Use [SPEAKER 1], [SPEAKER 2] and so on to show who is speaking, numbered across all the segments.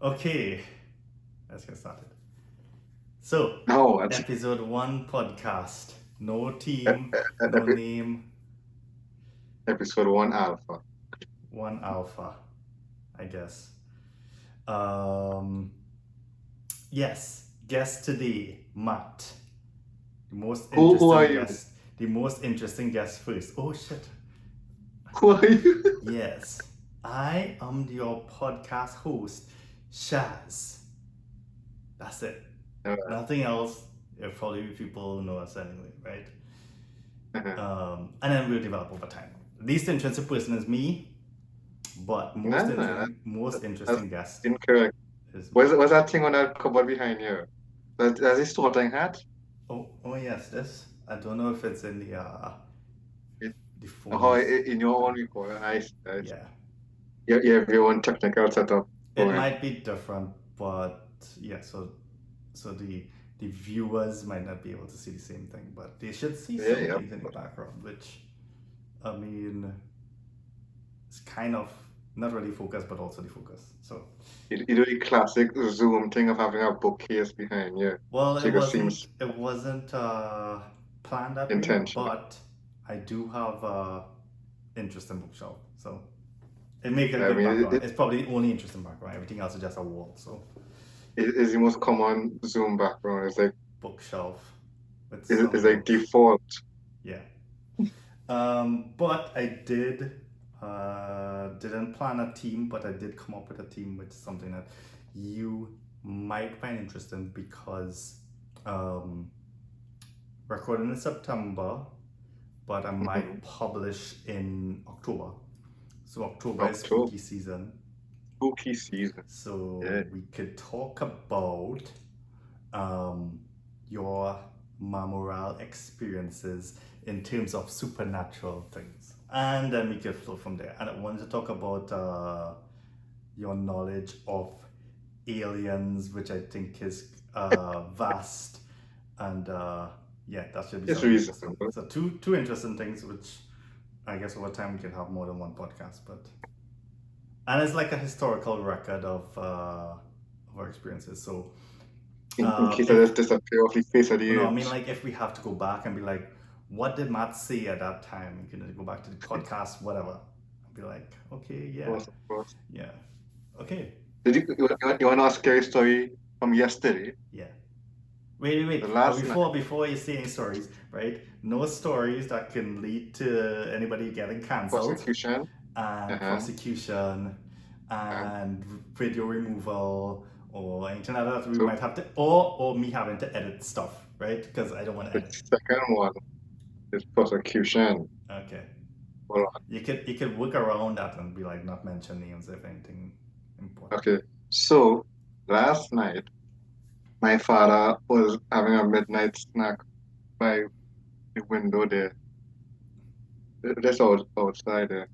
[SPEAKER 1] Okay, let's get started. So,
[SPEAKER 2] No, it's
[SPEAKER 1] episode 1 podcast. No
[SPEAKER 2] e-
[SPEAKER 1] team, no
[SPEAKER 2] epi-
[SPEAKER 1] name,
[SPEAKER 2] episode one alpha.
[SPEAKER 1] 1 alpha, I guess. Um, yes, guest today, Matt. The most
[SPEAKER 2] Who are
[SPEAKER 1] interesting
[SPEAKER 2] you?
[SPEAKER 1] guest. The most interesting guest first. Oh shit.
[SPEAKER 2] Who are you?
[SPEAKER 1] Yes, I am your podcast host, Shaz. That's it. Nothing else. Probably people know us anyway, right? And then we'll develop over time. Least interesting person is me, but
[SPEAKER 2] No, no,
[SPEAKER 1] most
[SPEAKER 2] that's
[SPEAKER 1] interesting guest
[SPEAKER 2] incorrect.
[SPEAKER 1] is
[SPEAKER 2] What's that thing on that cupboard behind you? That's a sorting hat?
[SPEAKER 1] oh yes, this. I don't know if it's in
[SPEAKER 2] It,
[SPEAKER 1] the
[SPEAKER 2] oh,
[SPEAKER 1] phones
[SPEAKER 2] in your own
[SPEAKER 1] thing.
[SPEAKER 2] record. Nice, nice.
[SPEAKER 1] Yeah,
[SPEAKER 2] You have your own technical setup
[SPEAKER 1] it
[SPEAKER 2] going.
[SPEAKER 1] might be different, but yeah. So the viewers might not be able to see the same thing, but they should see
[SPEAKER 2] Yeah,
[SPEAKER 1] some
[SPEAKER 2] yeah.
[SPEAKER 1] things in the background, which I mean, it's kind of not really focused, but also the focus. So.
[SPEAKER 2] You do the classic Zoom thing of having a bookcase behind you,
[SPEAKER 1] Well,
[SPEAKER 2] so you can see him
[SPEAKER 1] it wasn't planned that way,
[SPEAKER 2] intentionally.
[SPEAKER 1] but I do have interesting bookshelf, so it makes a
[SPEAKER 2] I
[SPEAKER 1] good
[SPEAKER 2] mean,
[SPEAKER 1] background. It's probably the only interesting background. Everything else is just a wall. So
[SPEAKER 2] it's the most common Zoom background. It's like
[SPEAKER 1] bookshelf with
[SPEAKER 2] it's
[SPEAKER 1] some
[SPEAKER 2] like
[SPEAKER 1] books.
[SPEAKER 2] default.
[SPEAKER 1] Yeah. But I didn't plan a team, but I did come up with a team, which is something that you might find interesting because um, recording in September, but I
[SPEAKER 2] Mhm.
[SPEAKER 1] might publish in October. So October is
[SPEAKER 2] October,
[SPEAKER 1] spooky season.
[SPEAKER 2] spooky season.
[SPEAKER 1] So
[SPEAKER 2] Yeah.
[SPEAKER 1] we could talk about um, your Mamoral experiences in terms of supernatural things. And then we could flow from there. And I wanted to talk about your knowledge of aliens, which I think is vast. And yeah, that should be
[SPEAKER 2] It's
[SPEAKER 1] something interesting.
[SPEAKER 2] reasonable.
[SPEAKER 1] So two interesting things, which I guess over time we can have more than one podcast. But and it's like a historical record of our experiences. So
[SPEAKER 2] In case I
[SPEAKER 1] if
[SPEAKER 2] just disappear off the face of the
[SPEAKER 1] no, I mean
[SPEAKER 2] earth.
[SPEAKER 1] like if we have to go back and be like, what did Matt say at that time? You can go back to the podcast, whatever. And be like, okay,
[SPEAKER 2] Of
[SPEAKER 1] yeah,
[SPEAKER 2] course, of course.
[SPEAKER 1] yeah, okay,
[SPEAKER 2] You want to know a scary story from yesterday?
[SPEAKER 1] yeah. Wait.
[SPEAKER 2] The
[SPEAKER 1] But
[SPEAKER 2] last night.
[SPEAKER 1] before you say any stories, right? No stories that can lead to anybody getting cancelled
[SPEAKER 2] Prosecution.
[SPEAKER 1] and
[SPEAKER 2] Uh-huh.
[SPEAKER 1] prosecution
[SPEAKER 2] Uh,
[SPEAKER 1] and video removal or anything like that we
[SPEAKER 2] so
[SPEAKER 1] might have to or me having to edit stuff, right? Because I don't want to
[SPEAKER 2] the
[SPEAKER 1] edit.
[SPEAKER 2] second one is prosecution.
[SPEAKER 1] Okay.
[SPEAKER 2] Hold on.
[SPEAKER 1] You could work around that and be like not mention names if anything important.
[SPEAKER 2] Okay. So last night, my father was having a midnight snack by the window there, just outside there.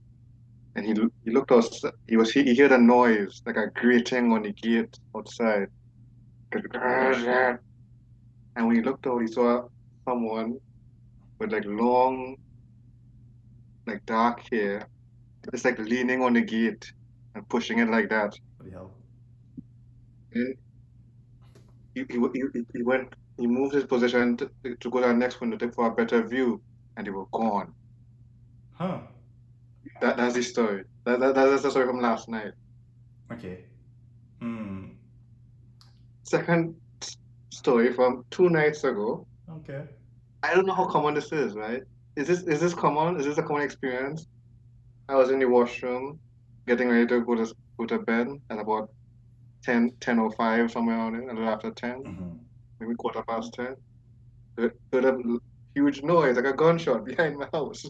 [SPEAKER 2] And he looked outside. He heard a noise like a grating on the gate outside. And when he looked out, he saw someone with like long, like dark hair, just like leaning on the gate and pushing it like that.
[SPEAKER 1] What the hell?
[SPEAKER 2] And he went, he moved his position to go to the next window for a better view, and they were gone.
[SPEAKER 1] Huh.
[SPEAKER 2] That's the story. That's the story from last night.
[SPEAKER 1] Okay. Hmm.
[SPEAKER 2] Second story from 2 nights ago.
[SPEAKER 1] Okay.
[SPEAKER 2] I don't know how common this is, right? Is this common? Is this a common experience? I was in the washroom getting ready to go to bed at about 10:05, somewhere around there, a little after 10,
[SPEAKER 1] Mm-hmm.
[SPEAKER 2] maybe quarter past 10. Heard a huge noise, like a gunshot behind my house.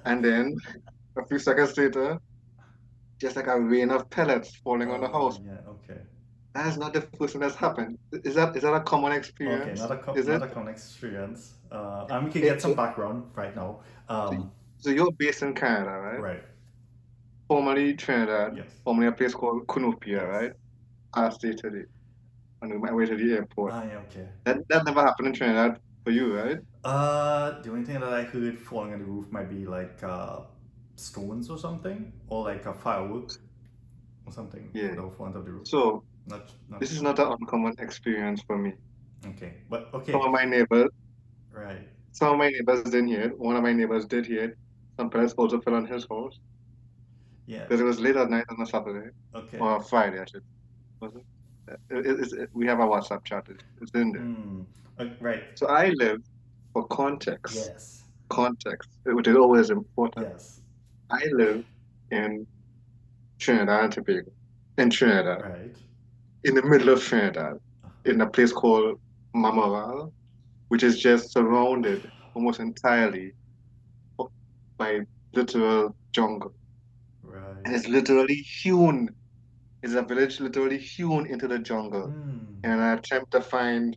[SPEAKER 2] And then a few seconds later, just like a rain of pellets falling on the
[SPEAKER 1] Oh
[SPEAKER 2] house.
[SPEAKER 1] yeah. Okay.
[SPEAKER 2] That is not the first thing that's happened. Is that a common
[SPEAKER 1] Okay.
[SPEAKER 2] experience? Is
[SPEAKER 1] Not
[SPEAKER 2] it?
[SPEAKER 1] a common experience. And we can get
[SPEAKER 2] It
[SPEAKER 1] some
[SPEAKER 2] so,
[SPEAKER 1] background right now.
[SPEAKER 2] so so you're based in Canada, right?
[SPEAKER 1] Right.
[SPEAKER 2] Formerly Trinidad,
[SPEAKER 1] Yes.
[SPEAKER 2] formerly a place called Cunupia,
[SPEAKER 1] Yes.
[SPEAKER 2] right? Past day today. On my way to the airport.
[SPEAKER 1] Ah yeah. Okay.
[SPEAKER 2] That never happened in Trinidad for you, right?
[SPEAKER 1] The only thing that I heard falling on the roof might be like stones or something, or like a firework or something
[SPEAKER 2] Yeah.
[SPEAKER 1] that will fall onto the roof.
[SPEAKER 2] So
[SPEAKER 1] not
[SPEAKER 2] This is not an uncommon experience for me.
[SPEAKER 1] okay. But
[SPEAKER 2] Some
[SPEAKER 1] okay,
[SPEAKER 2] of my neighbors,
[SPEAKER 1] right.
[SPEAKER 2] some of my neighbors didn't hear it. One of my neighbors did hear it. Some pellets also fell on his house
[SPEAKER 1] Yeah.
[SPEAKER 2] because it was late at night on a Saturday
[SPEAKER 1] Okay.
[SPEAKER 2] or a Friday, I should. Was it? We have a WhatsApp chat. It's in there.
[SPEAKER 1] Hmm. Right.
[SPEAKER 2] So I live for context.
[SPEAKER 1] Yes.
[SPEAKER 2] Context, which is always important.
[SPEAKER 1] Yes.
[SPEAKER 2] I live in Trinidad and Tobago, in Trinidad,
[SPEAKER 1] Right.
[SPEAKER 2] in the middle of Trinidad,
[SPEAKER 1] Uh-huh.
[SPEAKER 2] in a place called Mamoral, which is just surrounded almost entirely by literal jungle. And
[SPEAKER 1] Right.
[SPEAKER 2] it's literally hewn. It's a village literally hewn into the jungle
[SPEAKER 1] Hmm.
[SPEAKER 2] in an attempt to find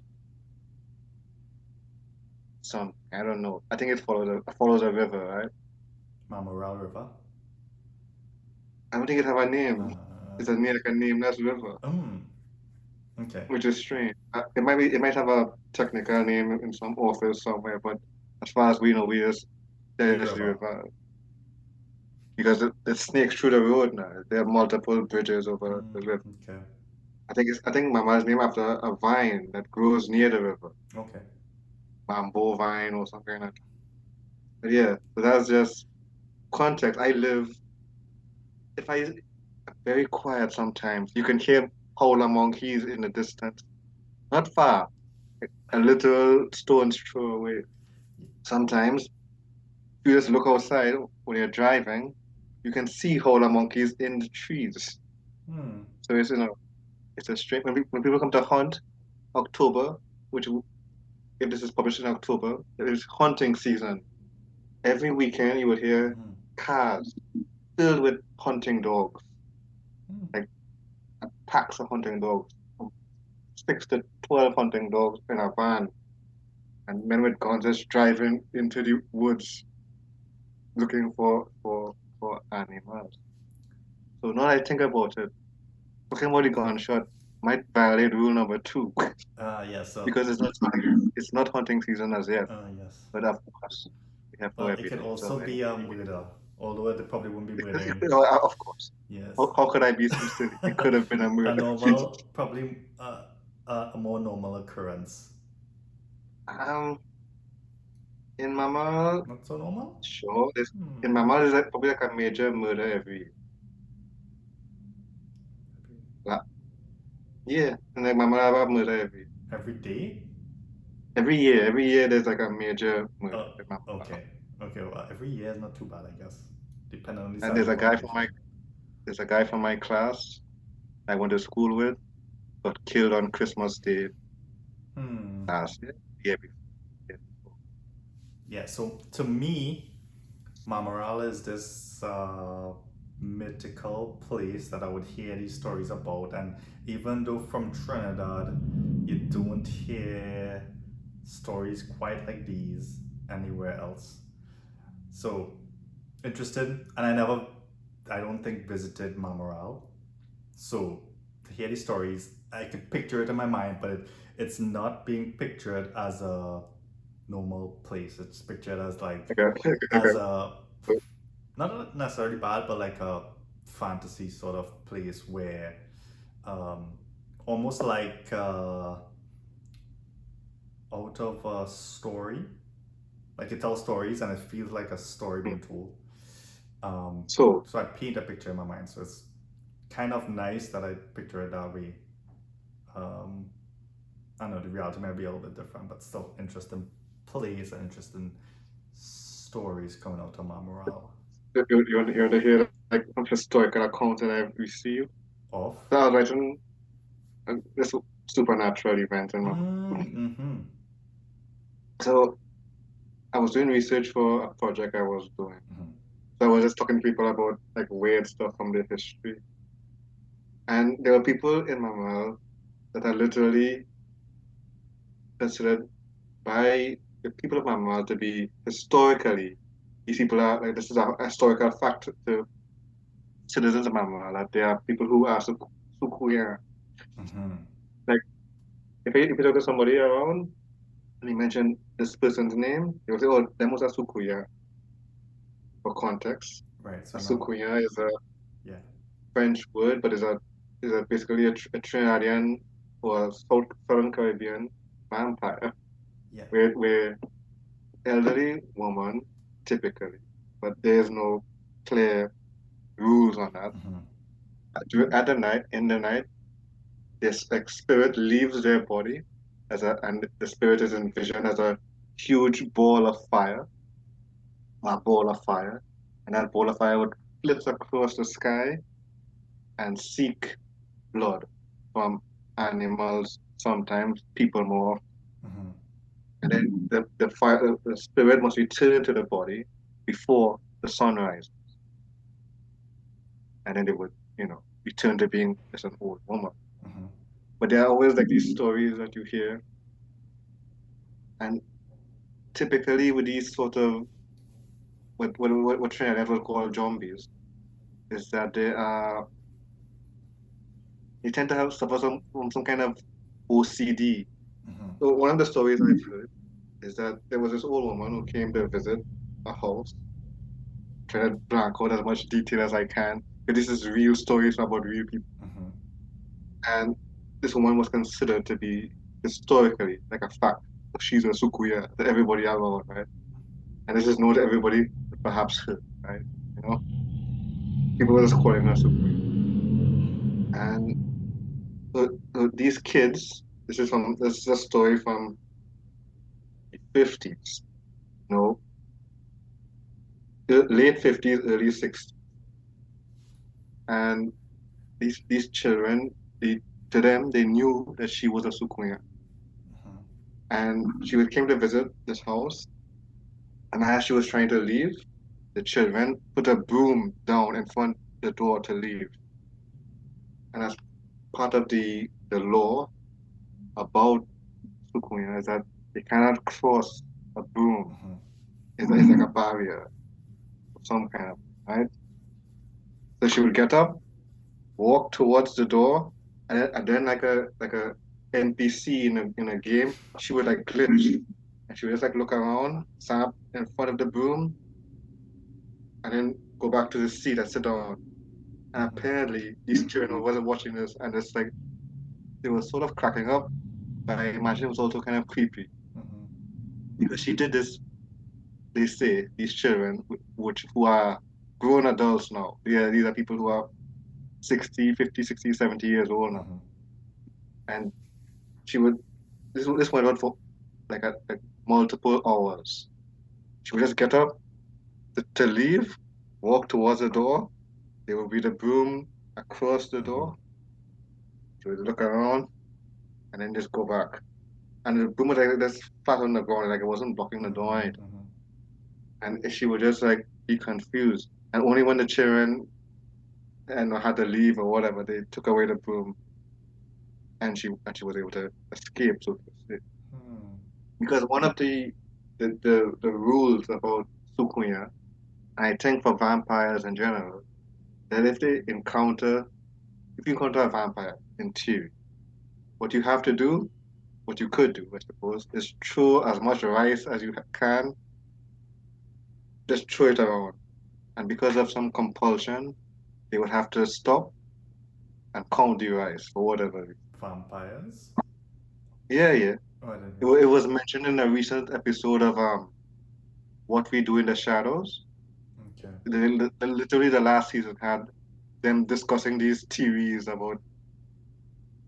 [SPEAKER 2] some, I don't know. I think it follows a river, right?
[SPEAKER 1] Mamoral River.
[SPEAKER 2] I don't think it have a name.
[SPEAKER 1] Uh,
[SPEAKER 2] It's a name like a nameless river,
[SPEAKER 1] mm, okay.
[SPEAKER 2] which is strange. It might have a technical name in some office somewhere, but as far as we know, we just
[SPEAKER 1] The
[SPEAKER 2] there's the
[SPEAKER 1] river.
[SPEAKER 2] river because it snakes through the road now. There are multiple bridges over the
[SPEAKER 1] Mm,
[SPEAKER 2] river.
[SPEAKER 1] okay.
[SPEAKER 2] I think Mama's named after a vine that grows near the river,
[SPEAKER 1] Okay.
[SPEAKER 2] bamboo vine or something like that. But yeah, so that's just context. If I very quiet sometimes. You can hear howler monkeys in the distance, not far, a little stone's throw away. Sometimes you just look outside when you're driving, you can see howler monkeys in the trees.
[SPEAKER 1] Hmm.
[SPEAKER 2] So it's a strange when people come to hunt October, which if this is published in October, it is hunting season. Every weekend you will hear
[SPEAKER 1] Mm-hmm.
[SPEAKER 2] cars filled with hunting dogs,
[SPEAKER 1] Hmm.
[SPEAKER 2] like packs of hunting dogs, 6 to 12 hunting dogs in a van, and men with guns just driving into the woods looking for animals. So now that I think about it, talking about the gunshot might violate rule number two
[SPEAKER 1] Yeah, so,
[SPEAKER 2] because it's not hunting season as yet.
[SPEAKER 1] yes.
[SPEAKER 2] But of course, we have no
[SPEAKER 1] Well, it could
[SPEAKER 2] evidence of
[SPEAKER 1] also be a
[SPEAKER 2] anything.
[SPEAKER 1] murder, although they probably wouldn't be murdering.
[SPEAKER 2] Of course.
[SPEAKER 1] Yes.
[SPEAKER 2] How could I be so silly? It could have been a
[SPEAKER 1] A
[SPEAKER 2] murder.
[SPEAKER 1] normal, probably a more normal occurrence.
[SPEAKER 2] um, in Mama,
[SPEAKER 1] Not so normal?
[SPEAKER 2] sure.
[SPEAKER 1] Hmm.
[SPEAKER 2] In Mama, there's probably like a major murder every year. Yeah, and like Mama have a murder every year.
[SPEAKER 1] Every day?
[SPEAKER 2] Every year there's like a major murder
[SPEAKER 1] Oh,
[SPEAKER 2] in Mama.
[SPEAKER 1] okay. Okay, well, every year is not too bad, I guess. Depending on the
[SPEAKER 2] And
[SPEAKER 1] size of population.
[SPEAKER 2] there's a guy from my class I went to school with, got killed on Christmas Day
[SPEAKER 1] Hmm.
[SPEAKER 2] last year, the year before. Year before.
[SPEAKER 1] Yeah, so to me, Mamoral is this mythical place that I would hear these stories about, and even though from Trinidad, you don't hear stories quite like these anywhere else. So interested, and I don't think visited Mamoral. So to hear these stories, I could picture it in my mind, but it's not being pictured as a normal place. It's pictured as like as a
[SPEAKER 2] So,
[SPEAKER 1] not necessarily bad, but like a fantasy sort of place where um, almost like out of a story, like it tells stories and it feels like a story being told. Um,
[SPEAKER 2] so
[SPEAKER 1] so I paint a picture in my mind. So it's kind of nice that I picture it that way. Um, I know the reality might be a little bit different, but still interesting place and interesting stories coming out of my morale
[SPEAKER 2] you want to hear like some historical account that I've received.
[SPEAKER 1] of.
[SPEAKER 2] So I was writing this supernatural event in my.
[SPEAKER 1] Mm-hmm.
[SPEAKER 2] So I was doing research for a project I was doing.
[SPEAKER 1] Mm-hmm.
[SPEAKER 2] So I was just talking to people about like weird stuff from their history. And there were people in Mamal that are literally considered by the people of Mamal to be historically, these people are like this is a historical fact to citizens of Mamal that there are people who are Sukuya.
[SPEAKER 1] Mm-hmm.
[SPEAKER 2] Like if you talk to somebody around and you mention this person's name, they'll say, "Oh, them was a Sukuya." For context,
[SPEAKER 1] Right. So
[SPEAKER 2] a
[SPEAKER 1] now,
[SPEAKER 2] Sukuya is a
[SPEAKER 1] yeah.
[SPEAKER 2] French word, but is a basically a Trinidadian or Southern Caribbean vampire,
[SPEAKER 1] Yeah.
[SPEAKER 2] where elderly woman typically, but there's no clear rules on that.
[SPEAKER 1] Mm-hmm.
[SPEAKER 2] At the night, in the night, this like spirit leaves their body and the spirit is envisioned as a huge ball of fire, a ball of fire, and that ball of fire would flit across the sky and seek blood from animals, sometimes people more.
[SPEAKER 1] Mm-hmm.
[SPEAKER 2] And then the spirit must return to the body before the sunrise. And then they would, return to being just an old woman.
[SPEAKER 1] Mm-hmm.
[SPEAKER 2] But there are always like these stories that you hear, and typically with these sort of what Trinidad would call zombies, is that they tend to have suffer from some kind of OCD.
[SPEAKER 1] Mm-hmm.
[SPEAKER 2] So one of the stories I've heard is that there was this old woman who came to visit a house, trying to blank out as much detail as I can. But this is real stories about real people.
[SPEAKER 1] Mm-hmm.
[SPEAKER 2] And this woman was considered to be historically like a fact. She's a sukuya that everybody around, right? And this is known to everybody, but perhaps her, right? You know, people were just calling her sukuya. And these kids, this is a story from the 50s, no, late 50s, early 60s. And these children, they, to them, they knew that she was a sukuya.
[SPEAKER 1] Mm-hmm.
[SPEAKER 2] And she came to visit this house. And as she was trying to leave, the children put a broom down in front of the door to leave. And as part of the law about sukuya is that they cannot cross a broom.
[SPEAKER 1] Mm-hmm.
[SPEAKER 2] It's like a barrier of some kind of, right? So she would get up, walk towards the door, and then like a NPC in a game, she would like glitch, and she would just like look around, stand up in front of the broom, and then go back to the seat and sit down. And
[SPEAKER 1] Mm-hmm.
[SPEAKER 2] apparently, these children wasn't watching this, and it's like they were sort of cracking up, but I imagine it was also kind of creepy
[SPEAKER 1] Mm-hmm.
[SPEAKER 2] because she did this. They say these children, which who are grown adults now, these are people who are 60, 50, 60, 70 years old now,
[SPEAKER 1] Mm-hmm.
[SPEAKER 2] and she would this went on for like multiple hours. She would just get up to leave, walk towards the door. There would be the broom across the
[SPEAKER 1] Mm-hmm.
[SPEAKER 2] door. She would look around and then just go back. And the broom was like just flat on the ground, like it wasn't blocking the door. Right?
[SPEAKER 1] Mm-hmm.
[SPEAKER 2] And she would just like be confused. And only when the children had to leave or whatever, they took away the broom and she was able to escape, so to say.
[SPEAKER 1] Hmm.
[SPEAKER 2] Because one of the rules about Sukunya, I think for vampires in general, that if you encounter a vampire in theory, what you have to do, what you could do, I suppose, is throw as much rice as you can, just throw it around. And because of some compulsion, they would have to stop and count the rice for whatever reason.
[SPEAKER 1] Vampires?
[SPEAKER 2] Yeah, yeah.
[SPEAKER 1] Oh, I didn't
[SPEAKER 2] It,
[SPEAKER 1] know
[SPEAKER 2] it
[SPEAKER 1] that.
[SPEAKER 2] was mentioned in a recent episode of What We Do in the Shadows.
[SPEAKER 1] Okay.
[SPEAKER 2] Literally, the last season had them discussing these theories about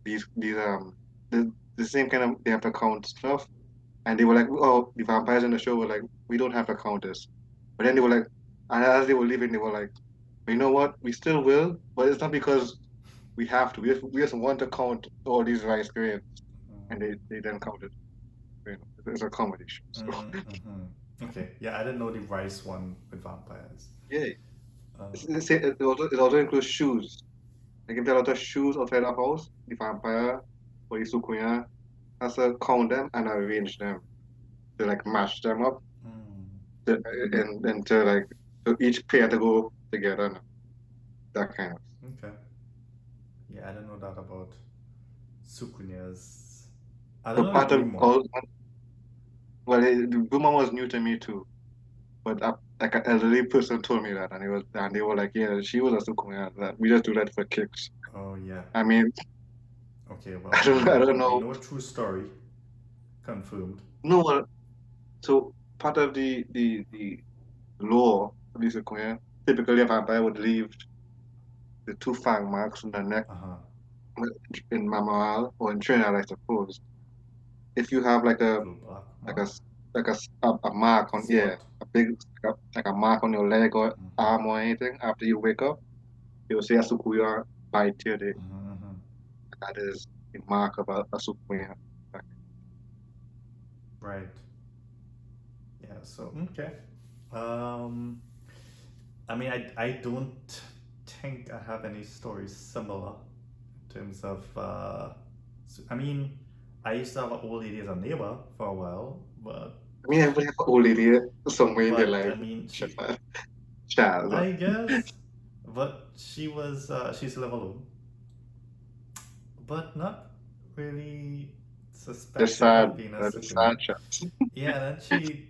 [SPEAKER 2] these the same kind of they have to count stuff, and they were like, oh, the vampires in the show were like, we don't have to count this, but then they were like, and as they were leaving, they were like, you know what, we still will, but it's not because we have to. We just want to count all these rice grains, and they then counted. It's a comedy show, so
[SPEAKER 1] Mm-hmm. Okay. Yeah, I didn't know the rice one with vampires.
[SPEAKER 2] yeah.
[SPEAKER 1] Uh,
[SPEAKER 2] It also includes shoes. Like if there are a lot of shoes outside the house, the vampire or the sukuya has to count them and arrange them to like match them up
[SPEAKER 1] mm,
[SPEAKER 2] and to like so each pair to go together now, that kind of.
[SPEAKER 1] okay. Yeah, I didn't know that about Sukunyas. I don't
[SPEAKER 2] So
[SPEAKER 1] know the
[SPEAKER 2] part of
[SPEAKER 1] Broom one.
[SPEAKER 2] all, well, the Boomer was new to me too, but like an elderly person told me that, and they were like, yeah, she was a sukuya. That we just do that for kicks.
[SPEAKER 1] Oh yeah.
[SPEAKER 2] I mean,
[SPEAKER 1] Okay.
[SPEAKER 2] I
[SPEAKER 1] Well,
[SPEAKER 2] don't I don't
[SPEAKER 1] we
[SPEAKER 2] know.
[SPEAKER 1] know a true story confirmed.
[SPEAKER 2] No, so part of the law of the sequoia, typically a vampire would leave the two fang marks on the neck
[SPEAKER 1] Uh huh.
[SPEAKER 2] in Mamoral or in Trinidad, I suppose. If you have
[SPEAKER 1] Blue black
[SPEAKER 2] like a
[SPEAKER 1] mark.
[SPEAKER 2] s- a mark on, yeah,
[SPEAKER 1] Spot.
[SPEAKER 2] a big like a mark on your leg or
[SPEAKER 1] Mm-hmm.
[SPEAKER 2] arm or anything after you wake up, you'll say a sukuya bite your day.
[SPEAKER 1] Mm-hmm. Mm-hmm.
[SPEAKER 2] That is the mark of a sukuya.
[SPEAKER 1] Right. Yeah. So okay. Um. I mean, I don't think I have any stories similar in terms of. I mean, I used to have an old lady as a neighbor for a while,
[SPEAKER 2] I mean, everybody have an old lady somewhere in their
[SPEAKER 1] but
[SPEAKER 2] life.
[SPEAKER 1] I mean,
[SPEAKER 2] Shaz.
[SPEAKER 1] I guess, but she used to live alone, but not really
[SPEAKER 2] Just
[SPEAKER 1] suspected
[SPEAKER 2] sad.
[SPEAKER 1] of being a
[SPEAKER 2] Just sad
[SPEAKER 1] Sukuna.
[SPEAKER 2] Shaz.
[SPEAKER 1] Yeah, and then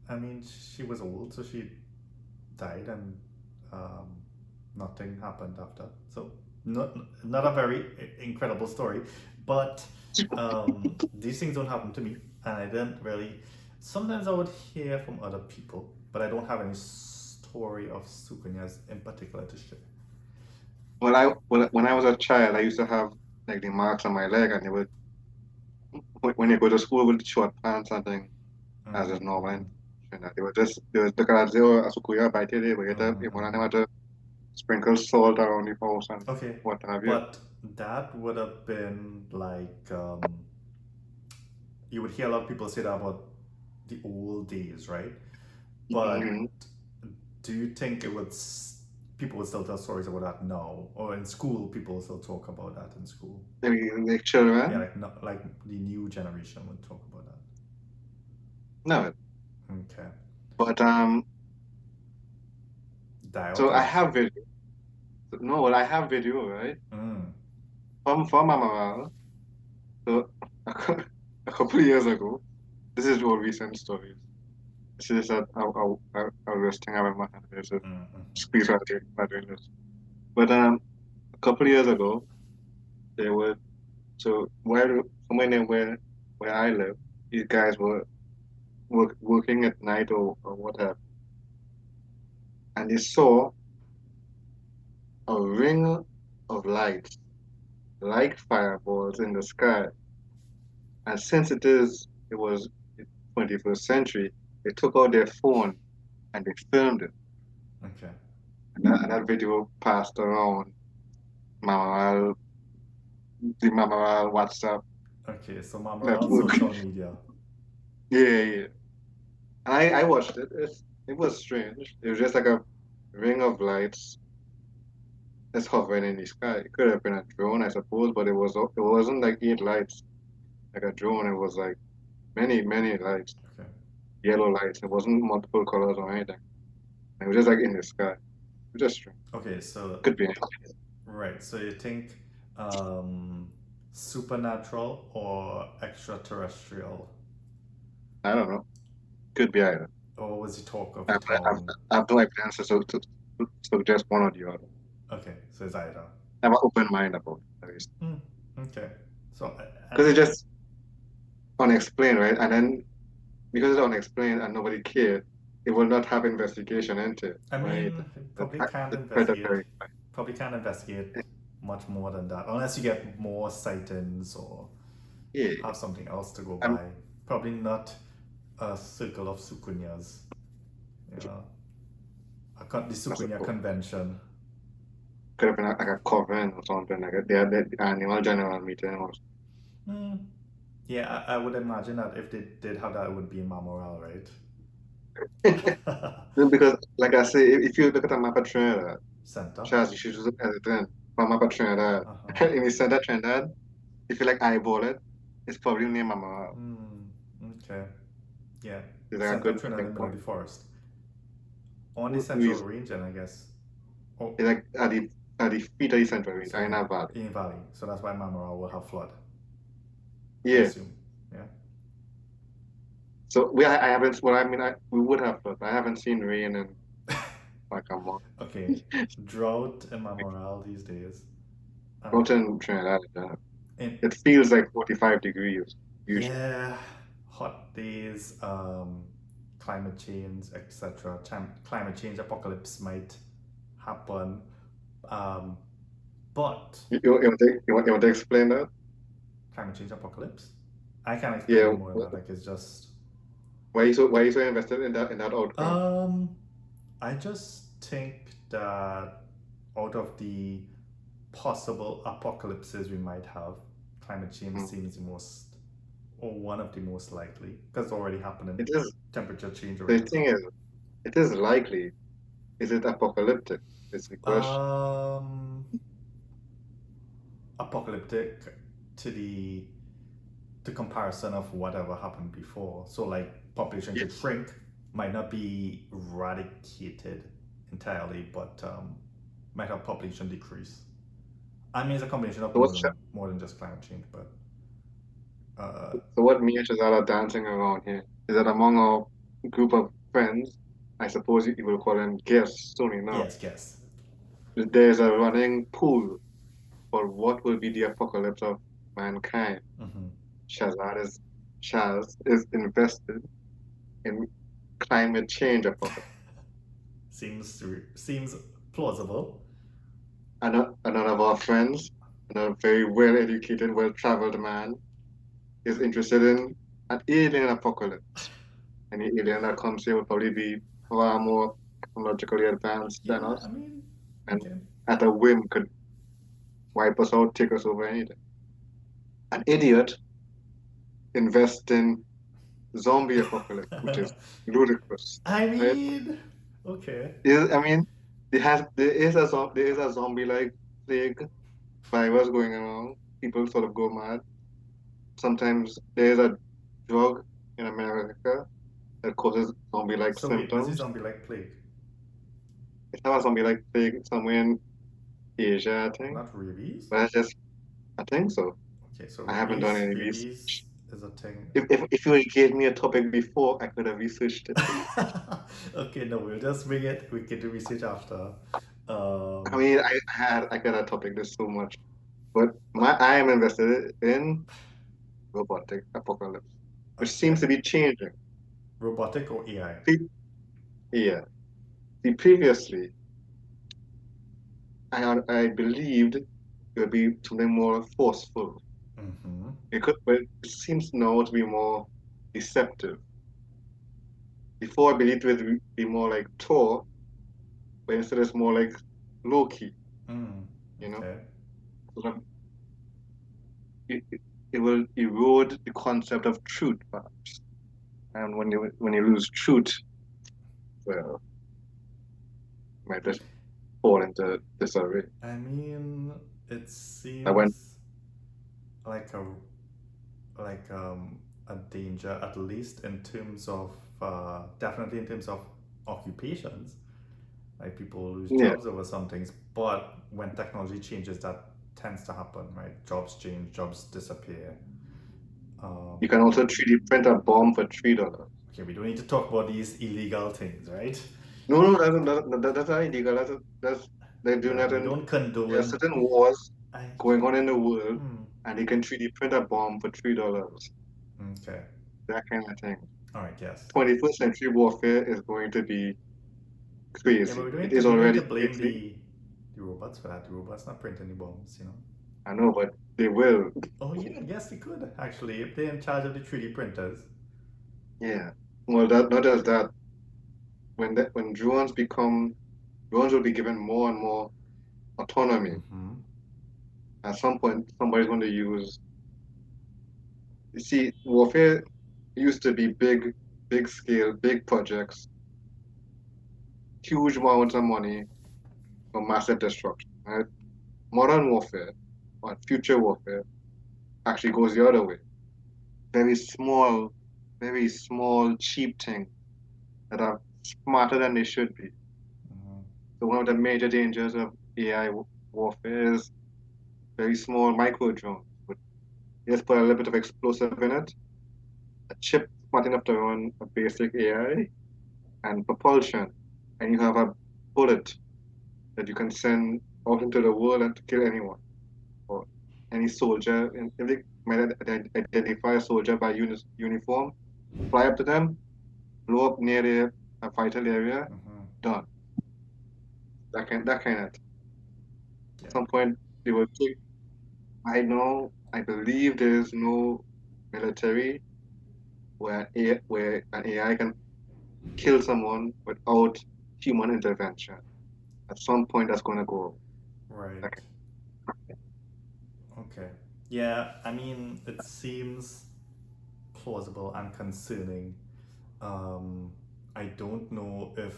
[SPEAKER 1] I mean, she was old, so she died, and um, nothing happened after. So not a very incredible story, but these things don't happen to me, and I didn't really. Sometimes I would hear from other people, but I don't have any story of Sukanyas in particular to share.
[SPEAKER 2] When I was a child, I used to have like the marks on my leg, and they would when you go to school with short pants and things, as is
[SPEAKER 1] Mm-hmm,
[SPEAKER 2] normal
[SPEAKER 1] mm-hmm,
[SPEAKER 2] in Trinidad, they would look at it, oh, a sukuya bite today, but
[SPEAKER 1] mm-hmm,
[SPEAKER 2] you want
[SPEAKER 1] mm-hmm.
[SPEAKER 2] them to sprinkle salt around the house and
[SPEAKER 1] Okay,
[SPEAKER 2] what have you.
[SPEAKER 1] but that would have been like you would hear a lot of people say that about the old days, right? But
[SPEAKER 2] Mm-hmm.
[SPEAKER 1] do you think people would still tell stories about that now, or in school people still talk about that in school?
[SPEAKER 2] Like
[SPEAKER 1] Yeah,
[SPEAKER 2] children,
[SPEAKER 1] like not like the new generation would talk about that.
[SPEAKER 2] no.
[SPEAKER 1] Okay,
[SPEAKER 2] But
[SPEAKER 1] die
[SPEAKER 2] so
[SPEAKER 1] out
[SPEAKER 2] I
[SPEAKER 1] yet?
[SPEAKER 2] have video. No, well, I have video, right?
[SPEAKER 1] Mm.
[SPEAKER 2] From Mamoral. So a couple of years ago, this is all recent stories. This is a worst thing I've ever had. There's a
[SPEAKER 1] Mm-hmm.
[SPEAKER 2] squeeze by doing this. But a couple of years ago, they were so where somewhere near where I live, these guys were working at night or whatever, and they saw a ring of lights, like fireballs in the sky. And since it was the 21st century, they took out their phone and they filmed it.
[SPEAKER 1] Okay.
[SPEAKER 2] And that video passed around Mamoral, the Mamoral WhatsApp
[SPEAKER 1] Okay. So Mamoral
[SPEAKER 2] network.
[SPEAKER 1] social media.
[SPEAKER 2] Yeah, yeah. And I watched it. It was strange. It was just like a ring of lights that's hovering in the sky. It could have been a drone, I suppose, but it wasn't like eight lights like a drone. It was like many lights,
[SPEAKER 1] Okay.
[SPEAKER 2] yellow lights. It wasn't multiple colors or anything. It was just like in the sky. It was just strange.
[SPEAKER 1] Okay. So
[SPEAKER 2] Could be anything.
[SPEAKER 1] right. So you think um, supernatural or extraterrestrial,
[SPEAKER 2] I don't know. Could be either.
[SPEAKER 1] or was the talk of
[SPEAKER 2] I,
[SPEAKER 1] the
[SPEAKER 2] I, I've,
[SPEAKER 1] town?
[SPEAKER 2] I have no evidence to suggest one or the other.
[SPEAKER 1] Okay. So it's either.
[SPEAKER 2] I have an open mind about it, at least.
[SPEAKER 1] Mm, okay. So I
[SPEAKER 2] Because it's
[SPEAKER 1] mean,
[SPEAKER 2] just unexplained, right? And then because it's unexplained and nobody cared, it will not have investigation into it,
[SPEAKER 1] I
[SPEAKER 2] right?
[SPEAKER 1] mean, probably can't
[SPEAKER 2] The
[SPEAKER 1] investigate.
[SPEAKER 2] predatory.
[SPEAKER 1] Probably can't investigate much more than that, unless you get more sightings or
[SPEAKER 2] Yeah,
[SPEAKER 1] have something else to go
[SPEAKER 2] I'm
[SPEAKER 1] by. Probably not a circle of sukunyas. You know, the
[SPEAKER 2] I
[SPEAKER 1] sukunya
[SPEAKER 2] suppose
[SPEAKER 1] convention.
[SPEAKER 2] could have been like a coven or something like that. They had the annual general meeting or
[SPEAKER 1] Hmm. Yeah, I would imagine that if they did have that, it would be in Mamoral, right?
[SPEAKER 2] no, because like I say, if you look at a map of Trinidad,
[SPEAKER 1] Center.
[SPEAKER 2] Shaz, you should just look at it then. From map of Trinidad.
[SPEAKER 1] Uh huh.
[SPEAKER 2] In the center Trinidad, if you like eyeball it, it's probably near Mama.
[SPEAKER 1] Hmm. Okay. Yeah.
[SPEAKER 2] It's like a
[SPEAKER 1] Center
[SPEAKER 2] good
[SPEAKER 1] Trinidad in
[SPEAKER 2] looking
[SPEAKER 1] the middle of
[SPEAKER 2] point.
[SPEAKER 1] the forest. On the central
[SPEAKER 2] Reason.
[SPEAKER 1] range, and I guess. Oh,
[SPEAKER 2] It's like at the feet of the central range,
[SPEAKER 1] so
[SPEAKER 2] Aina Valley.
[SPEAKER 1] in Valley. So that's why Mamoral will have flood, I
[SPEAKER 2] Yeah.
[SPEAKER 1] assume. Yeah.
[SPEAKER 2] So I haven't well I mean we would have but I haven't seen rain in like a month.
[SPEAKER 1] Okay. Drought in Mamoral these days.
[SPEAKER 2] Not
[SPEAKER 1] Um,
[SPEAKER 2] in Trinidad.
[SPEAKER 1] in
[SPEAKER 2] It feels like 45 degrees usually.
[SPEAKER 1] Yeah, hot days, climate change, etc. Climate change apocalypse might happen. Um, but
[SPEAKER 2] You want to explain that?
[SPEAKER 1] climate change apocalypse, I can't explain
[SPEAKER 2] Yeah.
[SPEAKER 1] any more than that. Like it's just,
[SPEAKER 2] Why are you so invested in that outcome?
[SPEAKER 1] um, I just think that out of the possible apocalypses we might have, climate change
[SPEAKER 2] Hmm.
[SPEAKER 1] seems the most, or one of the most likely, because it's already happening.
[SPEAKER 2] It is.
[SPEAKER 1] Temperature change
[SPEAKER 2] The
[SPEAKER 1] already
[SPEAKER 2] thing
[SPEAKER 1] happening.
[SPEAKER 2] is, it is likely. Is it apocalyptic? Is the question.
[SPEAKER 1] Um, Apocalyptic to the comparison of whatever happened before. So like population could
[SPEAKER 2] Yes.
[SPEAKER 1] shrink, might not be eradicated entirely, but might have population decrease. I mean, it's a combination of
[SPEAKER 2] So
[SPEAKER 1] more than just climate change, but uh,
[SPEAKER 2] so what me and Shazad are dancing around here is that among our group of friends, I suppose you will call them guests soon enough.
[SPEAKER 1] yes.
[SPEAKER 2] There's a running pool for what will be the apocalypse of mankind.
[SPEAKER 1] Hmm.
[SPEAKER 2] Shazad is Shaz is invested in climate change apocalypse.
[SPEAKER 1] Seems plausible.
[SPEAKER 2] Another of our friends, another very well educated, well traveled man, is interested in an alien apocalypse. Any alien that comes here will probably be far more technologically advanced than
[SPEAKER 1] Yeah,
[SPEAKER 2] us
[SPEAKER 1] I mean,
[SPEAKER 2] and
[SPEAKER 1] okay.
[SPEAKER 2] at a whim could wipe us out, take us over anything. An idiot invests in zombie apocalypse, which is ludicrous,
[SPEAKER 1] I
[SPEAKER 2] right?
[SPEAKER 1] mean, okay.
[SPEAKER 2] I mean, there is a zombie like plague virus going around. People sort of go mad. Sometimes there is a drug in America that causes zombie like
[SPEAKER 1] So wait, was it
[SPEAKER 2] symptoms.
[SPEAKER 1] zombie like plague?
[SPEAKER 2] It's not a zombie like plague somewhere in Asia, I think.
[SPEAKER 1] Not rabies?
[SPEAKER 2] But I think so.
[SPEAKER 1] Okay, so
[SPEAKER 2] I haven't done
[SPEAKER 1] rabies
[SPEAKER 2] any
[SPEAKER 1] rabies
[SPEAKER 2] research.
[SPEAKER 1] is a thing.
[SPEAKER 2] If you gave me a topic before, I could have researched it for you.
[SPEAKER 1] Okay, no, we'll just bring it. We can do research after.
[SPEAKER 2] I
[SPEAKER 1] Um,
[SPEAKER 2] mean, I got a topic. There's so much, but I am invested in robotic apocalypse, which seems
[SPEAKER 1] okay.
[SPEAKER 2] to be changing.
[SPEAKER 1] Robotic or AI?
[SPEAKER 2] Pre- yeah. See, previously, I believed it would be something more forceful.
[SPEAKER 1] Mm-hmm.
[SPEAKER 2] But it seems now to be more deceptive. Before, I believed it would be more like Thor, but instead it's more like Loki,
[SPEAKER 1] Mm,
[SPEAKER 2] you know?
[SPEAKER 1] okay.
[SPEAKER 2] Sort of, it will erode the concept of truth, perhaps. And when you lose truth, well, you might just fall into disarray.
[SPEAKER 1] I mean, it
[SPEAKER 2] I went,
[SPEAKER 1] seems like a danger, at least in terms of definitely in terms of occupations. Like people lose
[SPEAKER 2] yeah,
[SPEAKER 1] jobs over some things, but when technology changes, that tends to happen, right? Jobs change, jobs disappear.
[SPEAKER 2] you
[SPEAKER 1] Um,
[SPEAKER 2] can also 3D print a bomb for $3.
[SPEAKER 1] okay, we don't need to talk about these illegal things, right?
[SPEAKER 2] No, that's not illegal. They're doing
[SPEAKER 1] Well,
[SPEAKER 2] that
[SPEAKER 1] we
[SPEAKER 2] in
[SPEAKER 1] don't
[SPEAKER 2] there are
[SPEAKER 1] condone.
[SPEAKER 2] certain wars
[SPEAKER 1] I
[SPEAKER 2] going on in the world,
[SPEAKER 1] hmm.
[SPEAKER 2] and they can 3D print a bomb for $3.
[SPEAKER 1] Okay.
[SPEAKER 2] That kind of thing.
[SPEAKER 1] All right. Yes.
[SPEAKER 2] 21st century warfare is going to be
[SPEAKER 1] Yeah, but
[SPEAKER 2] crazy. It is
[SPEAKER 1] we don't need
[SPEAKER 2] already
[SPEAKER 1] to blame
[SPEAKER 2] crazy.
[SPEAKER 1] the robots for that. The robots not print any bombs, you know.
[SPEAKER 2] I know, but they will.
[SPEAKER 1] Oh yeah, yes, they could actually if they're in charge of the 3D printers.
[SPEAKER 2] Yeah. Well, that not just that. When drones will be given more and more autonomy.
[SPEAKER 1] Mm-hmm.
[SPEAKER 2] At some point, somebody's going to use. You see, warfare used to be big scale, big projects, huge amounts of money for massive destruction. Right? Modern warfare or future warfare actually goes the other way. Very small, very small, cheap things that are smarter than they should be.
[SPEAKER 1] Mm-hmm.
[SPEAKER 2] So one of the major dangers of AI warfare is very small micro drones. But you just put a little bit of explosive in it, a chip smart enough to run a basic AI and propulsion, and you have a bullet that you can send out into the world and to kill anyone. any soldier, and if they might identify a soldier by uniform, fly up to them, blow up near the a vital area,
[SPEAKER 1] Mm-hmm.
[SPEAKER 2] done. That kind of.
[SPEAKER 1] Yeah.
[SPEAKER 2] At some point, they will take. I believe there is no military where an AI can kill someone without human intervention. At some point, that's going to go.
[SPEAKER 1] Right.
[SPEAKER 2] Like,
[SPEAKER 1] Okay. Yeah, I mean, it seems plausible and concerning. Um, I don't know if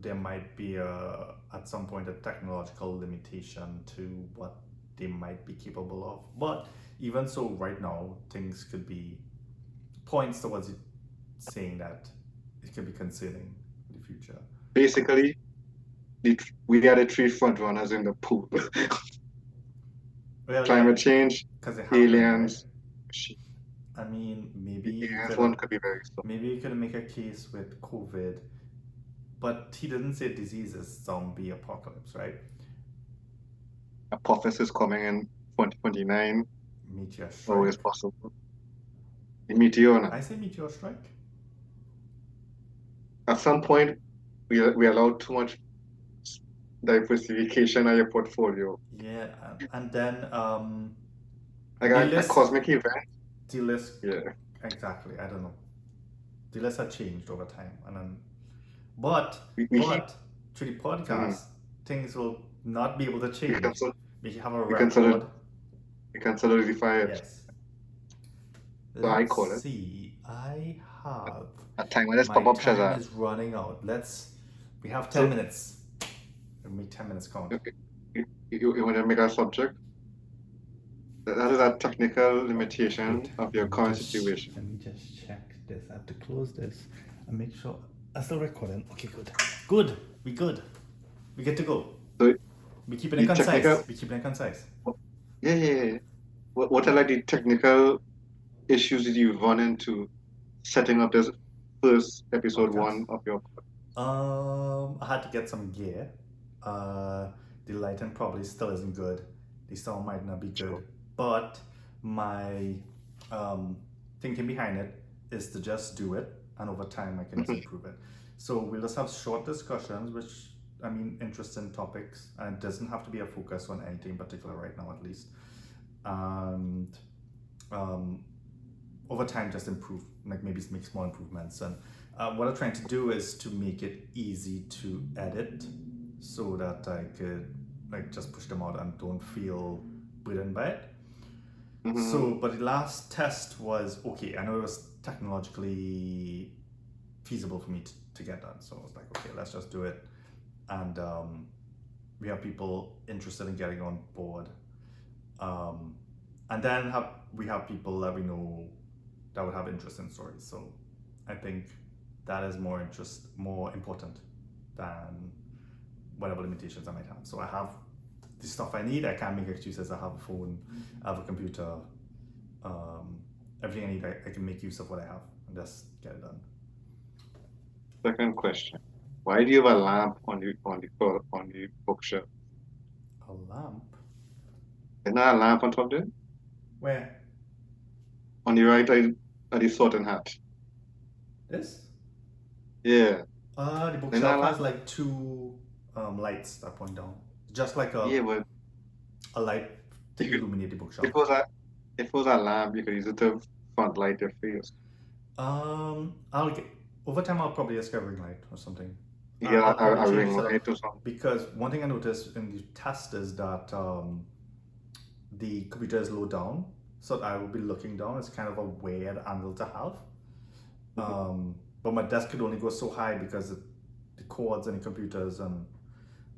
[SPEAKER 1] there might be at some point a technological limitation to what they might be capable of. But even so, right now, things could be points towards it saying that it could be concerning in the future.
[SPEAKER 2] basically, we are the three front runners in the pool:
[SPEAKER 1] Well, yeah,
[SPEAKER 2] climate change,
[SPEAKER 1] because it happened, right?
[SPEAKER 2] aliens, machine.
[SPEAKER 1] I mean, maybe
[SPEAKER 2] The
[SPEAKER 1] you
[SPEAKER 2] AI's
[SPEAKER 1] could
[SPEAKER 2] one could be very soft.
[SPEAKER 1] maybe you could make a case with COVID, but he didn't say diseases, zombie apocalypse, right?
[SPEAKER 2] Apophis is coming in 2029.
[SPEAKER 1] Meteor
[SPEAKER 2] Always
[SPEAKER 1] strike.
[SPEAKER 2] possible. The meteor now.
[SPEAKER 1] I say meteor strike.
[SPEAKER 2] At some point, we allow too much diversification of your portfolio.
[SPEAKER 1] Yeah, and then
[SPEAKER 2] Like
[SPEAKER 1] the
[SPEAKER 2] a
[SPEAKER 1] list,
[SPEAKER 2] cosmic event.
[SPEAKER 1] the list,
[SPEAKER 2] Yeah.
[SPEAKER 1] exactly. I don't know. The list had changed over time, and then, but
[SPEAKER 2] We keep.
[SPEAKER 1] but through the
[SPEAKER 2] Mhm.
[SPEAKER 1] podcast, things will not be able to
[SPEAKER 2] We can
[SPEAKER 1] change.
[SPEAKER 2] so
[SPEAKER 1] We have a
[SPEAKER 2] we can solid
[SPEAKER 1] record.
[SPEAKER 2] we can solidify it.
[SPEAKER 1] Yes.
[SPEAKER 2] So I
[SPEAKER 1] Let's
[SPEAKER 2] call it.
[SPEAKER 1] see. I have
[SPEAKER 2] At time when this
[SPEAKER 1] my
[SPEAKER 2] pop up
[SPEAKER 1] time
[SPEAKER 2] Shazad.
[SPEAKER 1] is running out. We have 10
[SPEAKER 2] So
[SPEAKER 1] minutes. Let me 10 minutes count.
[SPEAKER 2] you want to make a subject? That is a technical limitation
[SPEAKER 1] Wait,
[SPEAKER 2] of your current situation.
[SPEAKER 1] let me just check this. I have to close this and make sure I'm still recording. Okay, good. Good. We good. We get to go.
[SPEAKER 2] So
[SPEAKER 1] We keeping it
[SPEAKER 2] the
[SPEAKER 1] concise.
[SPEAKER 2] technical,
[SPEAKER 1] We keeping it concise.
[SPEAKER 2] yeah. What are like the technical issues that you've run into setting up this first episode
[SPEAKER 1] Podcast.
[SPEAKER 2] one of your
[SPEAKER 1] I had to get some gear. Uh, the lighting probably still isn't good. The sound might not be
[SPEAKER 2] show?
[SPEAKER 1] good, but my thinking behind it is to just do it, and over time I can just
[SPEAKER 2] Mhm.
[SPEAKER 1] improve it. So we'll just have short discussions, which I mean, interesting topics, and it doesn't have to be a focus on anything in particular right now, at least. And um, over time just improve, like maybe make small improvements. And what I'm trying to do is to make it easy to edit so that I could like just push them out and don't feel burdened by it.
[SPEAKER 2] Mhm.
[SPEAKER 1] So but the last test was okay. I know it was technologically feasible for me to get done, so I was like, okay, let's just do it. And we have people interested in getting on board. um, and then we have people that we know that would have interest in stories. So I think that is more important than whatever limitations I might have. So I have the stuff I need. I can't make excuses. I have a phone, I have a computer, everything I need. I can make use of what I have and just get it done.
[SPEAKER 2] Second question: why do you have a lamp on the bookshelf?
[SPEAKER 1] A lamp?
[SPEAKER 2] Is not a lamp on top there?
[SPEAKER 1] Where?
[SPEAKER 2] On the right side of the sorting hat.
[SPEAKER 1] This?
[SPEAKER 2] Yeah.
[SPEAKER 1] The
[SPEAKER 2] Is not
[SPEAKER 1] bookshelf
[SPEAKER 2] a
[SPEAKER 1] has
[SPEAKER 2] lamp?
[SPEAKER 1] like two lights that point down, just like
[SPEAKER 2] Yeah, but
[SPEAKER 1] a light to
[SPEAKER 2] you could,
[SPEAKER 1] illuminate the
[SPEAKER 2] if
[SPEAKER 1] bookshelf.
[SPEAKER 2] it was a if it was a lamp, you could use it to front light your face.
[SPEAKER 1] I'll get over time. I'll probably just get a ring light or something.
[SPEAKER 2] You get
[SPEAKER 1] I'll probably
[SPEAKER 2] a
[SPEAKER 1] change
[SPEAKER 2] ring
[SPEAKER 1] the setup
[SPEAKER 2] light or something.
[SPEAKER 1] because one thing I noticed in the test is that the computer is low down, so I will be looking down. It's kind of a weird angle to have.
[SPEAKER 2] Mhm.
[SPEAKER 1] But my desk could only go so high because the cords and the computers and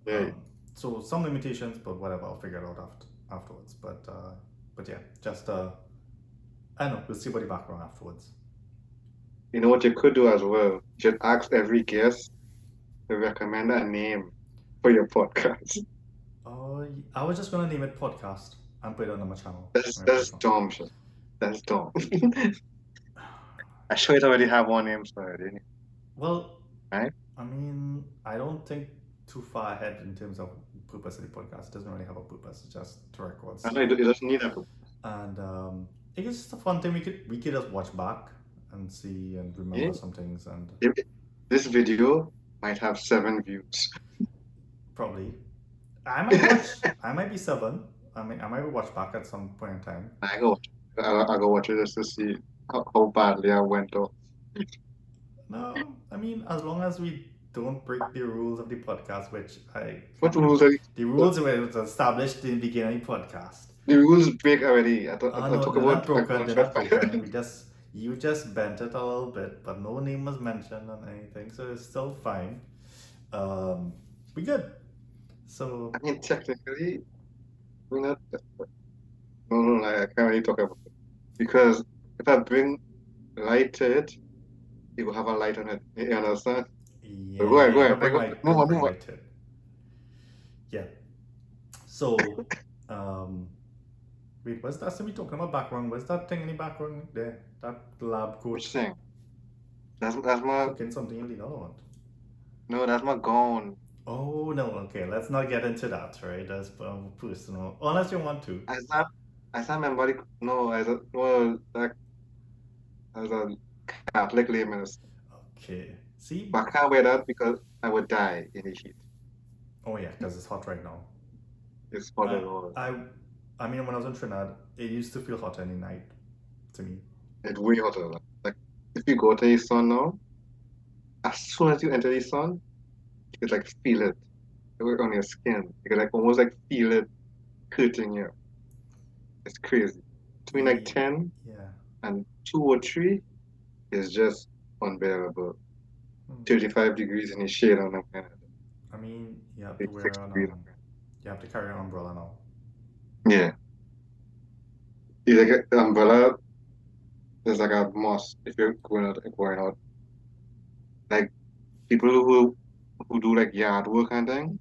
[SPEAKER 2] Yeah.
[SPEAKER 1] um, so some limitations. But whatever, I'll figure it out afterwards. But yeah, just I don't know. We'll see about the background afterwards.
[SPEAKER 2] You know what you could do as well? Just ask every guest to recommend a name for your podcast.
[SPEAKER 1] I was just gonna name it podcast and put it on my channel, my
[SPEAKER 2] That's
[SPEAKER 1] personal.
[SPEAKER 2] dumb, shit. That's dumb. I sure it already have one name for it, didn't
[SPEAKER 1] Well,
[SPEAKER 2] you? Right?
[SPEAKER 1] I mean, I don't think too far ahead in terms of purpose of the podcast. It doesn't really have a purpose, it's just to record
[SPEAKER 2] I know
[SPEAKER 1] stuff.
[SPEAKER 2] it doesn't need a.
[SPEAKER 1] and it was just a fun thing. We could just watch back and see and
[SPEAKER 2] Yeah.
[SPEAKER 1] remember some things, and
[SPEAKER 2] If- This video might have 7 views.
[SPEAKER 1] probably I might watch. I might be stubborn. I might watch back at some point in time.
[SPEAKER 2] I go watch I go watch it just to see how badly I went off.
[SPEAKER 1] No, I mean, as long as we don't break the rules of the podcast, which I
[SPEAKER 2] What
[SPEAKER 1] can't
[SPEAKER 2] rules
[SPEAKER 1] remember.
[SPEAKER 2] are you?
[SPEAKER 1] The rules were established in the beginning of the podcast.
[SPEAKER 2] The rules break already.
[SPEAKER 1] Oh
[SPEAKER 2] I
[SPEAKER 1] no,
[SPEAKER 2] talk
[SPEAKER 1] they're not
[SPEAKER 2] about a
[SPEAKER 1] broken. They're
[SPEAKER 2] gunshot
[SPEAKER 1] not
[SPEAKER 2] fire.
[SPEAKER 1] broken. You just bent it a little bit, but no name was mentioned on anything, so it's still fine. Um, we good.
[SPEAKER 2] I
[SPEAKER 1] So
[SPEAKER 2] mean, technically, we're not. No, I can't really talk about it because if I bring light to it, it will have a light on it. You understand? So
[SPEAKER 1] yeah, yeah,
[SPEAKER 2] go
[SPEAKER 1] yeah.
[SPEAKER 2] ahead. Move on,
[SPEAKER 1] Bring
[SPEAKER 2] move on.
[SPEAKER 1] light to it. Yeah. So, um, wait, what's that? So we talking about background? What's that thing in the background there? That lab
[SPEAKER 2] Which
[SPEAKER 1] coat
[SPEAKER 2] thing? That's my
[SPEAKER 1] cooking something illegal or what?
[SPEAKER 2] no, that's my gone.
[SPEAKER 1] Oh no, okay, let's not get into that, right? That's personal. Unless you want to.
[SPEAKER 2] I saw I saw my body. No, well, like as a Catholic layman,
[SPEAKER 1] Okay. See?
[SPEAKER 2] but I can't wear that because I would die in the heat.
[SPEAKER 1] Oh yeah, because it's hot right now.
[SPEAKER 2] It's hot
[SPEAKER 1] I,
[SPEAKER 2] as all.
[SPEAKER 1] I, I mean, when I was in Trinidad, it used to feel hot any night to me.
[SPEAKER 2] It's way hotter. Like if you go to the sun now, as soon as you enter the sun, you could like feel it on your skin. You could like almost like feel it hurting you. It's crazy. Between like
[SPEAKER 1] Ye-
[SPEAKER 2] 10
[SPEAKER 1] yeah.
[SPEAKER 2] and 2 or 3 is just unbearable.
[SPEAKER 1] Hmm.
[SPEAKER 2] 35 degrees in the shade on them kind of
[SPEAKER 1] I mean, you have to
[SPEAKER 2] 36
[SPEAKER 1] wear an
[SPEAKER 2] degrees.
[SPEAKER 1] you have to carry an umbrella now.
[SPEAKER 2] Yeah. You like the umbrella is like a must if you're going out. Like people who do like yard work and thing,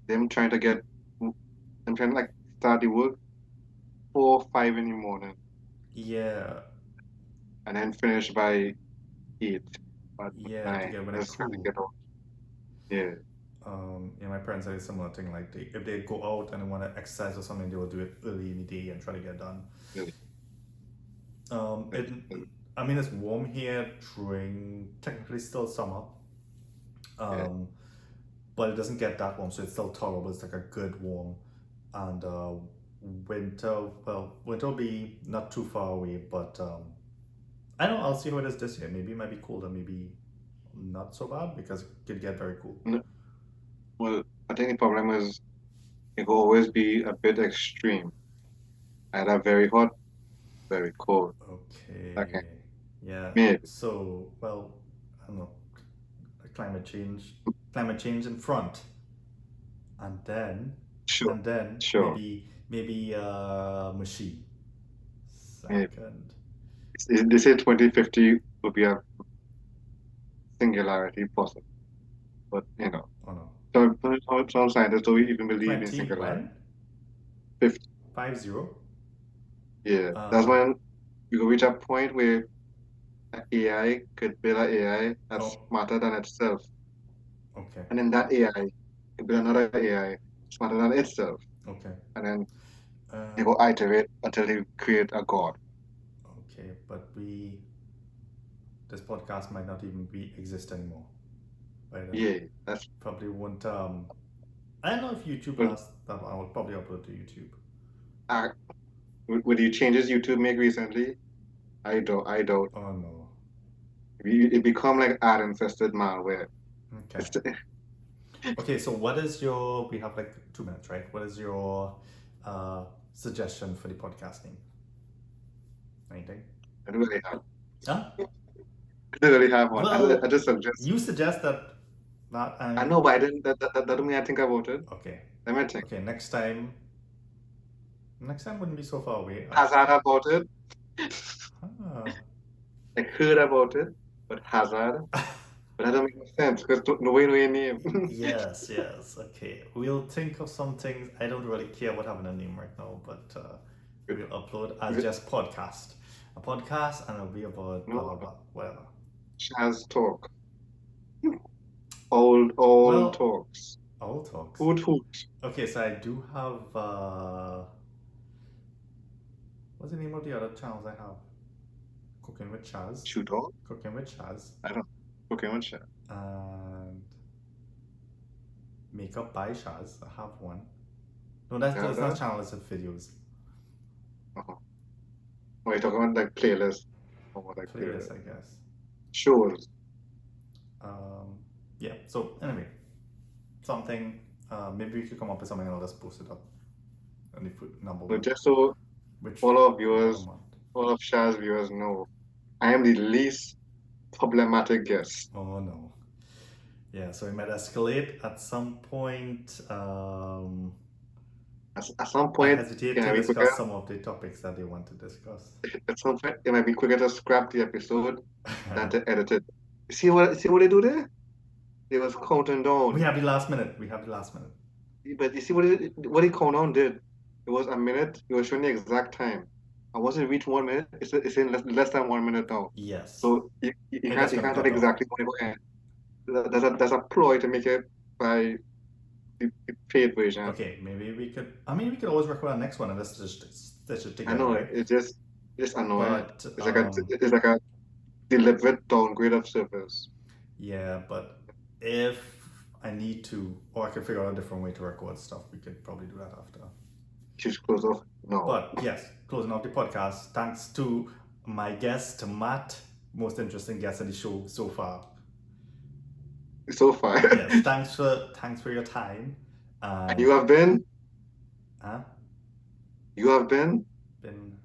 [SPEAKER 2] them trying to get them trying to like start the work 4 or 5 in the morning
[SPEAKER 1] Yeah,
[SPEAKER 2] and then finish by 8 or
[SPEAKER 1] yeah, to
[SPEAKER 2] 9.
[SPEAKER 1] get when it's
[SPEAKER 2] Just trying to
[SPEAKER 1] cool.
[SPEAKER 2] get out. Yeah.
[SPEAKER 1] Yeah, my parents had a similar thing. Like, if they go out and they want to exercise or something, they will do it early in the day and try to get done.
[SPEAKER 2] Really,
[SPEAKER 1] Um, it,
[SPEAKER 2] really,
[SPEAKER 1] I mean, it's warm here during technically still summer.
[SPEAKER 2] yeah.
[SPEAKER 1] Um, but it doesn't get that warm, so it's still tolerable. It's like a good warm, and winter. Well, winter will be not too far away, but I don't know. I'll see how it is this year. Maybe it might be colder. Maybe not so bad because it could get very cool.
[SPEAKER 2] No, well, I think the problem is it will always be a bit extreme. Either very hot, very cold. Okay.
[SPEAKER 1] Okay. Yeah.
[SPEAKER 2] Maybe.
[SPEAKER 1] So, well, I don't know. Climate change, climate change in front, and then,
[SPEAKER 2] Sure. Sure.
[SPEAKER 1] maybe machine
[SPEAKER 2] Maybe.
[SPEAKER 1] second.
[SPEAKER 2] They say 2050 will be a singularity possible, but
[SPEAKER 1] Oh no,
[SPEAKER 2] some scientists don't even believe in
[SPEAKER 1] 20
[SPEAKER 2] singularity.
[SPEAKER 1] when
[SPEAKER 2] 50,
[SPEAKER 1] 50.
[SPEAKER 2] yeah. That's
[SPEAKER 1] Uh
[SPEAKER 2] when we will reach a point where AI could build an AI that's
[SPEAKER 1] oh,
[SPEAKER 2] smarter than itself.
[SPEAKER 1] okay,
[SPEAKER 2] And then that AI could build another AI smarter than itself.
[SPEAKER 1] okay,
[SPEAKER 2] And then they
[SPEAKER 1] uh
[SPEAKER 2] go iterate until they create a god.
[SPEAKER 1] okay. But this podcast might not even be exist anymore by then.
[SPEAKER 2] Yeah, that's
[SPEAKER 1] Probably won't. I don't know if YouTube
[SPEAKER 2] well,
[SPEAKER 1] has that. I will probably upload to YouTube.
[SPEAKER 2] uh, with the changes YouTube make recently, I doubt
[SPEAKER 1] Oh no.
[SPEAKER 2] it become like ad infested malware.
[SPEAKER 1] Okay.
[SPEAKER 2] It's the,
[SPEAKER 1] Okay, so what is your? We have like 2 minutes, right? What is your uh, suggestion for the podcast name? Anything?
[SPEAKER 2] I don't really have
[SPEAKER 1] Huh?
[SPEAKER 2] I don't really have one. I
[SPEAKER 1] Well,
[SPEAKER 2] just suggest
[SPEAKER 1] you suggest that
[SPEAKER 2] I
[SPEAKER 1] I.
[SPEAKER 2] know, but I didn't that doesn't mean I think about it.
[SPEAKER 1] Okay,
[SPEAKER 2] Let me think.
[SPEAKER 1] okay. Next time wouldn't be so far away.
[SPEAKER 2] Hazard about it.
[SPEAKER 1] Ah.
[SPEAKER 2] I heard about it, but hazard. But that don't make no sense because nobody know your name.
[SPEAKER 1] Yes, yes. Okay, we'll think of some things. I don't really care what having a name right now, but we'll upload as just podcast, a podcast, and it'll be about blah blah
[SPEAKER 2] No,
[SPEAKER 1] blah, whatever.
[SPEAKER 2] Shaz talk. Old
[SPEAKER 1] Well,
[SPEAKER 2] talks.
[SPEAKER 1] all talks.
[SPEAKER 2] Hoot hoot.
[SPEAKER 1] Okay, so I do have What's the name of the other channels I have? Cooking with Shaz.
[SPEAKER 2] Shoot on?
[SPEAKER 1] Cooking with Shaz.
[SPEAKER 2] I don't know. Okay, one shot.
[SPEAKER 1] And Makeup by Shaz. I have one. No, that's
[SPEAKER 2] Yeah,
[SPEAKER 1] it's not
[SPEAKER 2] that?
[SPEAKER 1] a channel, it's videos.
[SPEAKER 2] Uh-huh. Oh, you're talking about like playlists. Or more like
[SPEAKER 1] Playlist, I guess.
[SPEAKER 2] shows.
[SPEAKER 1] Yeah, so anyway, something, maybe we could come up with something and I'll just post it up. And if number
[SPEAKER 2] So
[SPEAKER 1] one,
[SPEAKER 2] just so
[SPEAKER 1] which
[SPEAKER 2] all of
[SPEAKER 1] one a
[SPEAKER 2] viewers,
[SPEAKER 1] month.
[SPEAKER 2] all of Shah's viewers know, I am the least problematic guest.
[SPEAKER 1] Oh no. Yeah, so it might escalate at some point.
[SPEAKER 2] At some
[SPEAKER 1] I
[SPEAKER 2] point,
[SPEAKER 1] hesitate
[SPEAKER 2] it
[SPEAKER 1] to
[SPEAKER 2] might be quicker.
[SPEAKER 1] discuss some of the topics that they want to discuss.
[SPEAKER 2] At some point, it might be quicker to scrap the episode than to edit it. See what they do there? They was counting
[SPEAKER 1] We
[SPEAKER 2] down.
[SPEAKER 1] have the last minute. We have the last minute.
[SPEAKER 2] But you see what he countdown did? It was a minute. It was showing the exact time. And once it reached 1 minute, it's in less than 1 minute now.
[SPEAKER 1] Yes.
[SPEAKER 2] So you
[SPEAKER 1] It
[SPEAKER 2] can't
[SPEAKER 1] just
[SPEAKER 2] you
[SPEAKER 1] got
[SPEAKER 2] can't tell
[SPEAKER 1] cut off.
[SPEAKER 2] exactly when it will end. There's a ploy to make it by the paid version.
[SPEAKER 1] Okay, maybe we could. I mean, we could always record our next one and let's just stitch it
[SPEAKER 2] I
[SPEAKER 1] together,
[SPEAKER 2] know
[SPEAKER 1] right?
[SPEAKER 2] it's annoying.
[SPEAKER 1] But
[SPEAKER 2] It's like a deliberate downgrade of service.
[SPEAKER 1] yeah, but if I need to, or I can figure out a different way to record stuff, we could probably do that after.
[SPEAKER 2] Choose close off. No.
[SPEAKER 1] But yes, closing out the podcast. Thanks to my guest, Matt, most interesting guest on the show so far.
[SPEAKER 2] So far.
[SPEAKER 1] Yes, thanks for your time.
[SPEAKER 2] And you have been?
[SPEAKER 1] Huh?
[SPEAKER 2] You have been?
[SPEAKER 1] Been